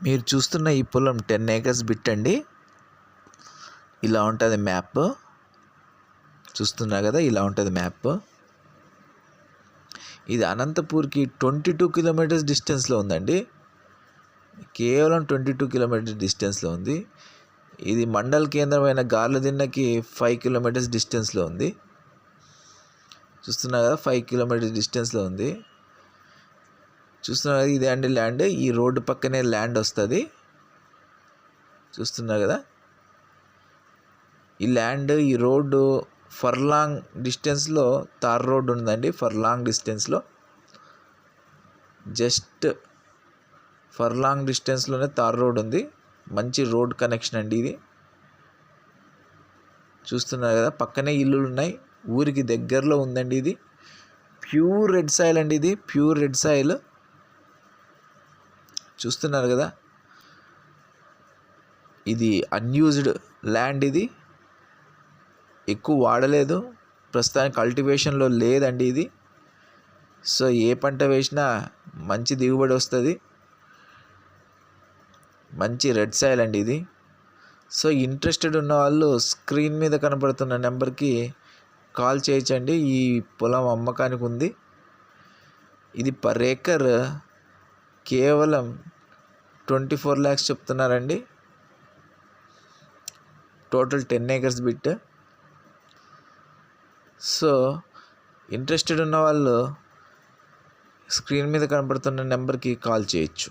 మీరు చూస్తున్న ఈ పొలం 10 ఏకర్స్ బిట్ అండి. ఇలా ఉంటుంది మ్యాప్. చూస్తున్నారు కదా, ఇలా ఉంటుంది మ్యాప్. ఇది అనంతపూర్కి 22 కిలోమీటర్స్ డిస్టెన్స్లో ఉందండి. కేవలం 22 కిలోమీటర్స్ డిస్టెన్స్లో ఉంది. ఇది మండల్ కేంద్రమైన గార్లదిన్నకి 5 కిలోమీటర్స్ డిస్టెన్స్లో ఉంది. చూస్తున్నారు కదా, 5 కిలోమీటర్స్ డిస్టెన్స్లో ఉంది. చూస్తున్నారు కదా, ఇదే అండి ల్యాండ్. ఈ రోడ్డు పక్కనే ల్యాండ్ వస్తుంది. చూస్తున్నారు కదా, ఈ ల్యాండ్, ఈ రోడ్డు ఫర్లాంగ్ డిస్టెన్స్లో తార్ రోడ్ ఉందండి. ఫర్లాంగ్ డిస్టెన్స్లో, జస్ట్ ఫర్లాంగ్ డిస్టెన్స్లోనే తార్ రోడ్ ఉంది. మంచి రోడ్ కనెక్షన్ అండి ఇది. చూస్తున్నారు కదా, పక్కనే ఇల్లులు ఉన్నాయి. ఊరికి దగ్గరలో ఉందండి. ఇది ప్యూర్ రెడ్ సాయిల్ అండి. ఇది ప్యూర్ రెడ్ సాయిల్. చూస్తున్నారు కదా, ఇది అన్యూజ్డ్ ల్యాండ్. ఇది ఎక్కువ వాడలేదు, ప్రస్తుతానికి కల్టివేషన్లో లేదండి ఇది. సో ఏ పంట వేసినా మంచి దిగుబడి వస్తుంది. మంచి రెడ్ సాయిల్ అండి ఇది. సో ఇంట్రెస్టెడ్ ఉన్న వాళ్ళు స్క్రీన్ మీద కనబడుతున్న నెంబర్కి కాల్ చేయొచ్చండి. ఈ పొలం అమ్మకానికి ఉంది. ఇది పర్ ఏకర్ కేవలం 24 lakhs చెప్తున్నారండి. Total 10 acres bit. So interested ఉన్న వాళ్ళు స్క్రీన్ మీద కనబడుతున్న నెంబర్కి కాల్ చేయొచ్చు.